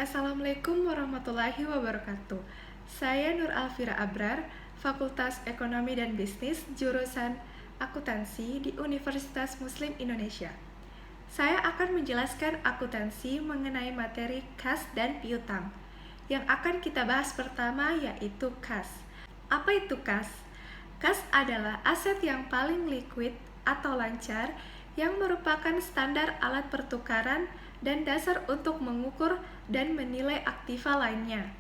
Assalamualaikum warahmatullahi wabarakatuh. Saya Nur Alfira Abrar, Fakultas Ekonomi dan Bisnis, jurusan Akuntansi di Universitas Muslim Indonesia. Saya akan menjelaskan akuntansi mengenai materi kas dan piutang. Yang akan kita bahas pertama yaitu kas. Apa itu kas? Kas adalah aset yang paling liquid atau lancar yang merupakan standar alat pertukaran dan dasar untuk mengukur dan menilai aktiva lainnya,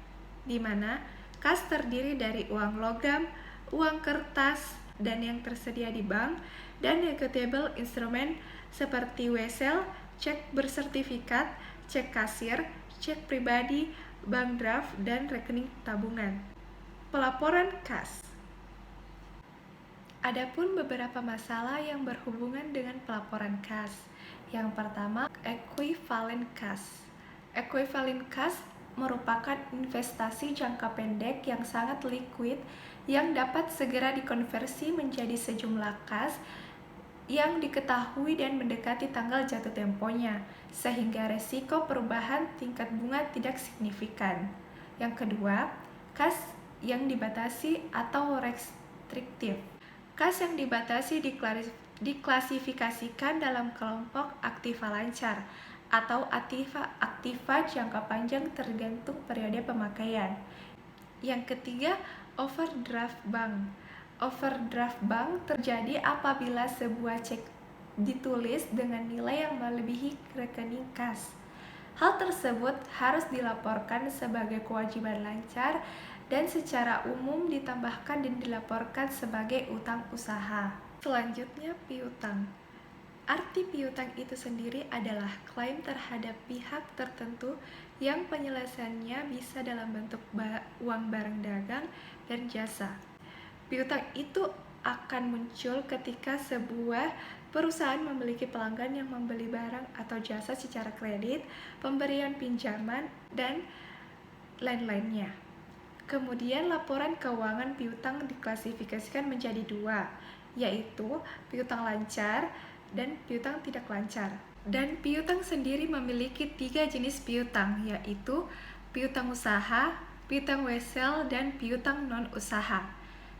di mana kas terdiri dari uang logam, uang kertas, dan yang tersedia di bank, dan negotiable instrument seperti wesel, cek bersertifikat, cek kasir, cek pribadi, bank draft, dan rekening tabungan. Pelaporan kas. Adapun beberapa masalah yang berhubungan dengan pelaporan kas. Yang pertama, equivalent kas. Equivalent kas merupakan investasi jangka pendek yang sangat liquid yang dapat segera dikonversi menjadi sejumlah kas yang diketahui dan mendekati tanggal jatuh temponya, sehingga resiko perubahan tingkat bunga tidak signifikan. Yang kedua, kas yang dibatasi atau restriktif. Kas yang dibatasi diklasifikasikan dalam kelompok aktiva lancar atau aktiva jangka panjang tergantung periode pemakaian. Yang ketiga, overdraft bank. Overdraft bank terjadi apabila sebuah cek ditulis dengan nilai yang melebihi rekening kas. Hal tersebut harus dilaporkan sebagai kewajiban lancar dan secara umum ditambahkan dan dilaporkan sebagai utang usaha. Selanjutnya, piutang. Arti piutang itu sendiri adalah klaim terhadap pihak tertentu yang penyelesaiannya bisa dalam bentuk uang barang dagang dan jasa. Piutang itu akan muncul ketika sebuah perusahaan memiliki pelanggan yang membeli barang atau jasa secara kredit, pemberian pinjaman, dan lain-lainnya. Kemudian laporan keuangan piutang diklasifikasikan menjadi dua, yaitu piutang lancar dan piutang tidak lancar. Dan piutang sendiri memiliki 3 jenis piutang, yaitu piutang usaha, piutang wesel, dan piutang non-usaha.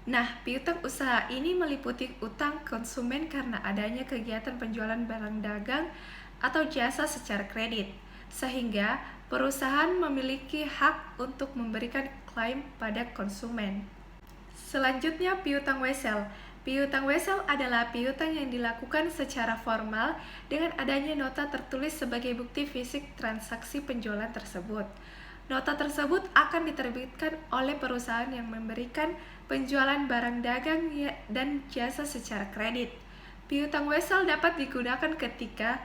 Nah, piutang usaha ini meliputi utang konsumen karena adanya kegiatan penjualan barang dagang atau jasa secara kredit, sehingga perusahaan memiliki hak untuk memberikan klaim pada konsumen. Selanjutnya, piutang wesel. Piutang wesel adalah piutang yang dilakukan secara formal dengan adanya nota tertulis sebagai bukti fisik transaksi penjualan tersebut. Nota tersebut akan diterbitkan oleh perusahaan yang memberikan penjualan barang dagang dan jasa secara kredit. Piutang wesel dapat digunakan ketika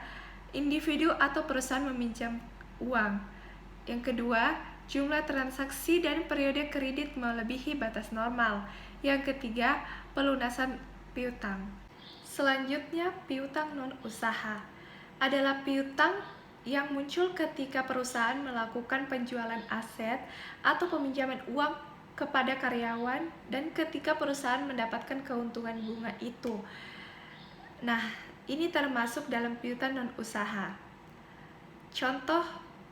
individu atau perusahaan meminjam uang. Yang kedua, jumlah transaksi dan periode kredit melebihi batas normal. Yang ketiga, pelunasan piutang. Selanjutnya, piutang non-usaha adalah piutang yang muncul ketika perusahaan melakukan penjualan aset atau peminjaman uang kepada karyawan dan ketika perusahaan mendapatkan keuntungan bunga itu. Nah, ini termasuk dalam piutang non-usaha. Contoh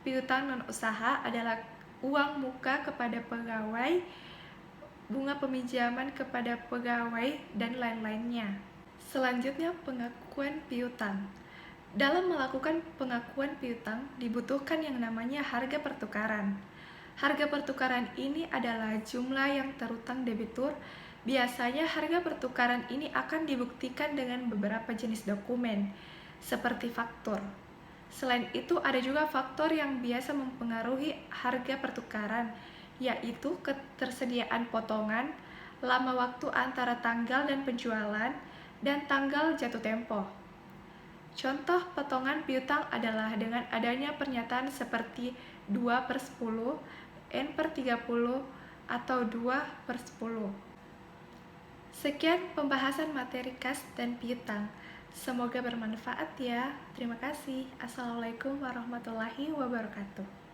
piutang non-usaha adalah uang muka kepada pegawai, bunga peminjaman kepada pegawai, dan lain-lainnya. Selanjutnya, pengakuan piutang. Dalam melakukan pengakuan piutang, dibutuhkan yang namanya harga pertukaran. Harga pertukaran ini adalah jumlah yang terutang debitur. Biasanya harga pertukaran ini akan dibuktikan dengan beberapa jenis dokumen, seperti faktur. Selain itu, ada juga faktor yang biasa mempengaruhi harga pertukaran, yaitu ketersediaan potongan, lama waktu antara tanggal dan penjualan, dan tanggal jatuh tempo. Contoh potongan piutang adalah dengan adanya pernyataan seperti 2/10, N/30, atau 2/10. Sekian pembahasan materi kas dan piutang. Semoga bermanfaat ya. Terima kasih. Assalamualaikum warahmatullahi wabarakatuh.